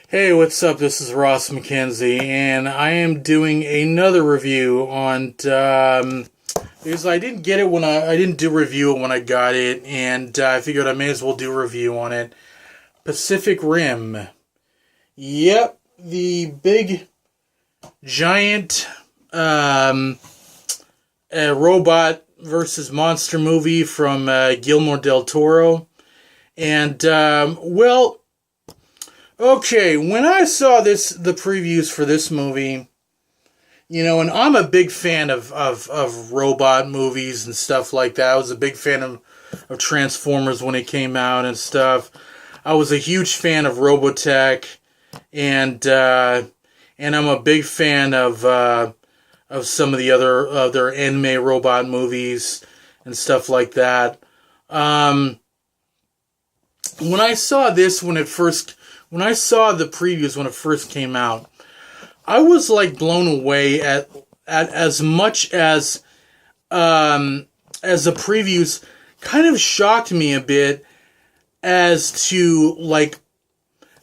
Hey, what's up? This is Ross McKenzie, and I am doing another review on because I didn't get it when I didn't do review it when I got it, and I figured I may as well do a review on it. Pacific Rim. Yep, the big giant robot versus monster movie from Guillermo del Toro, and okay, when I saw the previews for this movie, and I'm a big fan of robot movies and stuff like that. I was a big fan of Transformers when it came out and stuff. I was a huge fan of Robotech, and I'm a big fan of some of the other anime robot movies and stuff like that. When I saw this when I saw the previews when it first came out, I was like blown away at as much as the previews kind of shocked me a bit as to like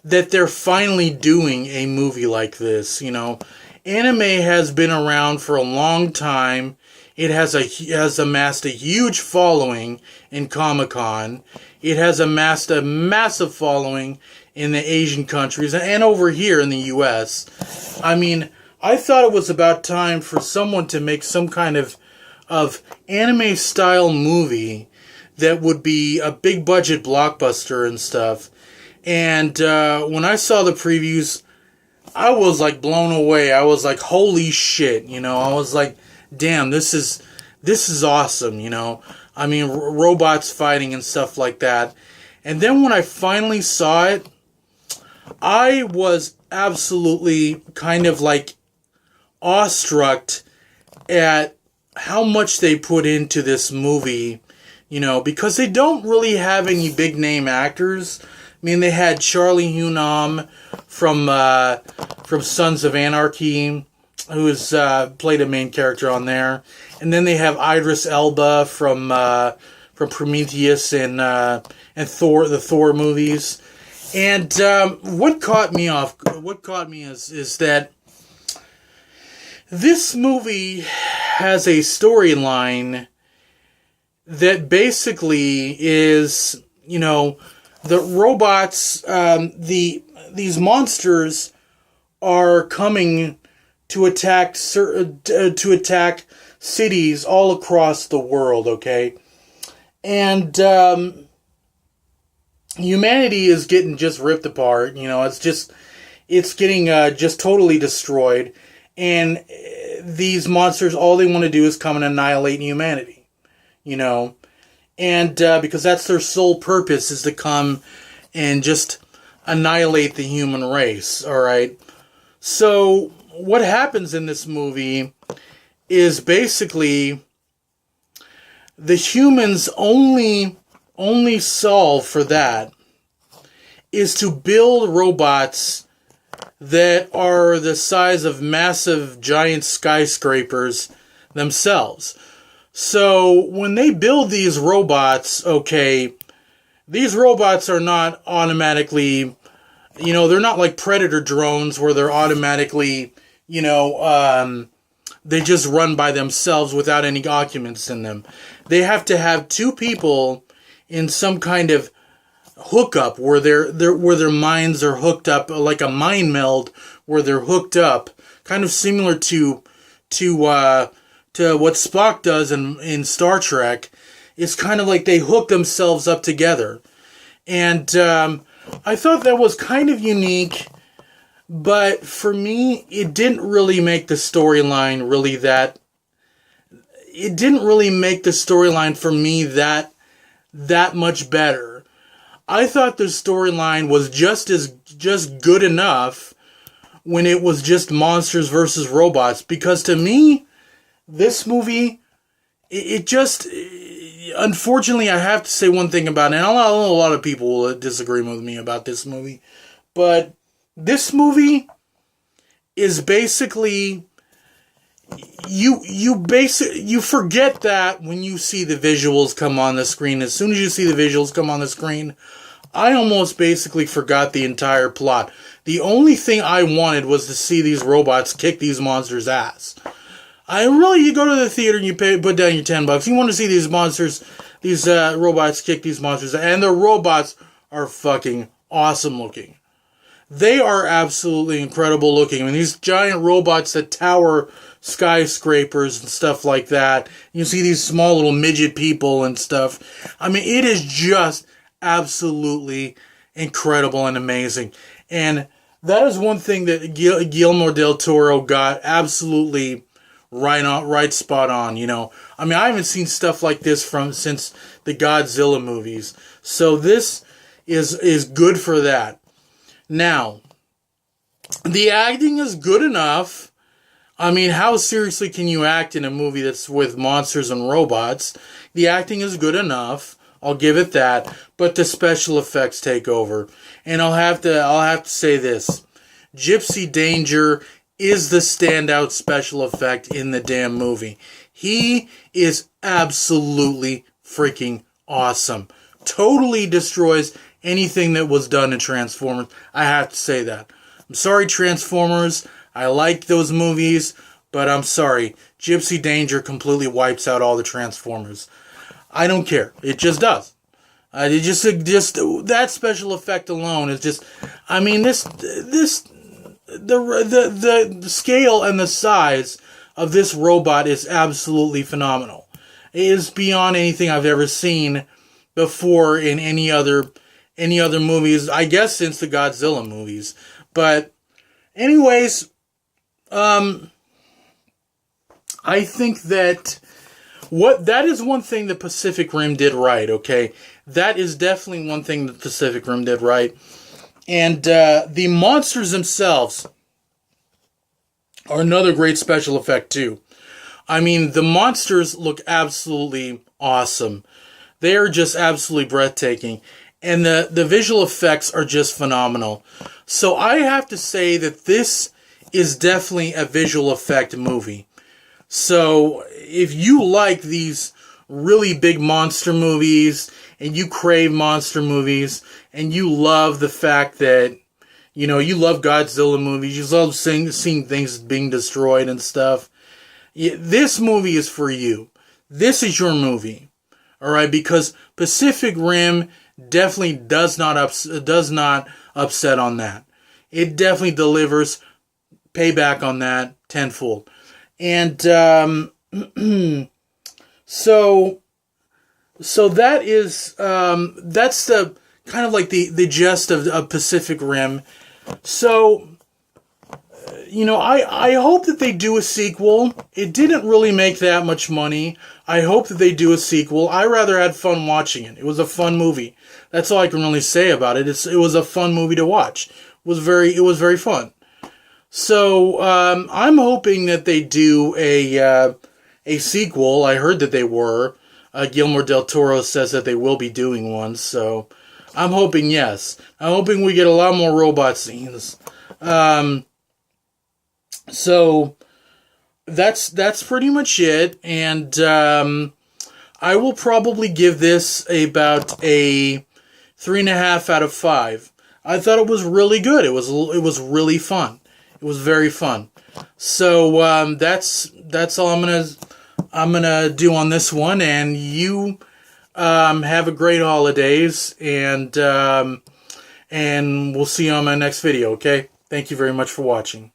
that they're finally doing a movie like this. Anime has been around for a long time. It has amassed a huge following in Comic-Con. It has amassed a massive following in the Asian countries and over here in the US. I mean, I thought it was about time for someone to make some kind of anime style movie that would be a big budget blockbuster and stuff. And when I saw the previews, I was like blown away. I was like, holy shit, I was like, damn, this is awesome, I mean, robots fighting and stuff like that. And then when I finally saw it, I was absolutely kind of like awestruck at how much they put into this movie, because they don't really have any big name actors. I mean, they had Charlie Hunnam from Sons of Anarchy, who's played a main character on there, and then they have Idris Elba from Prometheus and Thor, the Thor movies. And what caught me is that this movie has a storyline that basically is, the robots, these monsters are coming to attack cities all across the world, okay? And humanity is getting just ripped apart, it's getting just totally destroyed, and these monsters, all they want to do is come and annihilate humanity, and because that's their sole purpose, is to come and just annihilate the human race, alright? So, what happens in this movie is basically the humans only solve for that is to build robots that are the size of massive giant skyscrapers themselves. So when they build these robots, okay, these robots are not automatically, they're not like Predator drones where they're automatically, they just run by themselves without any occupants in them. They have to have two people in some kind of hookup where their minds are hooked up, like a mind meld where they're hooked up, kind of similar to what Spock does in Star Trek. It's kind of like they hook themselves up together. And I thought that was kind of unique, but for me, it didn't really make the storyline it didn't really make the storyline for me that much better. I thought the storyline was just good enough when it was just monsters versus robots, because to me, this movie, it just, unfortunately, I have to say one thing about it, and I know a lot of people will disagree with me about this movie, but this movie is basically, you forget that when you see the visuals come on the screen. As soon as you see the visuals come on the screen, I almost basically forgot the entire plot. The only thing I wanted was to see these robots kick these monsters' ass. You go to the theater and you put down your $10. You want to see these monsters, these robots kick these monsters, and the robots are fucking awesome looking. They are absolutely incredible looking. I mean, these giant robots that tower skyscrapers and stuff like that. You see these small little midget people and stuff. I mean, it is just absolutely incredible and amazing. And that is one thing that Guillermo del Toro got absolutely right spot on, you know. I mean, I haven't seen stuff like this since the Godzilla movies. So this is good for that. Now, the acting is good enough. I mean, how seriously can you act in a movie that's with monsters and robots? The acting is good enough. I'll give it that. But the special effects take over. And I'll have to say this. Gypsy Danger is the standout special effect in the damn movie. He is absolutely freaking awesome. Totally destroys anything that was done in Transformers. I have to say that. I'm sorry, Transformers. I like those movies, but I'm sorry. Gypsy Danger completely wipes out all the Transformers. I don't care. It just does. It just that special effect alone is just. I mean, the scale and the size of this robot is absolutely phenomenal. It is beyond anything I've ever seen before in any other movies, I guess since the Godzilla movies. But anyways, I think that that is one thing the Pacific Rim did right, okay? That is definitely one thing the Pacific Rim did right. And the monsters themselves are another great special effect too. I mean, the monsters look absolutely awesome. They are just absolutely breathtaking. And the visual effects are just phenomenal. So I have to say that this is definitely a visual effect movie. So if you like these really big monster movies, and you crave monster movies, and you love the fact that, you know, you love Godzilla movies, you love seeing things being destroyed and stuff, this movie is for you. This is your movie. Alright, because Pacific Rim definitely does not upset on that. It definitely delivers payback on that tenfold. And so that is that's the kind of like the gist of Pacific Rim. So you know, I hope that they do a sequel. It didn't really make that much money. I hope that they do a sequel. I rather had fun watching it. It was a fun movie. That's all I can really say about it. It was a fun movie to watch. It was very fun. So I'm hoping that they do a sequel. I heard that they were. Guillermo del Toro says that they will be doing one. So I'm hoping yes. I'm hoping we get a lot more robot scenes. So that's pretty much it, and I will probably give this about a 3.5 out of 5. I thought it was really good. It was really fun. It was very fun. So that's all I'm gonna do on this one, and you have a great holidays, and we'll see you on my next video. Okay, thank you very much for watching.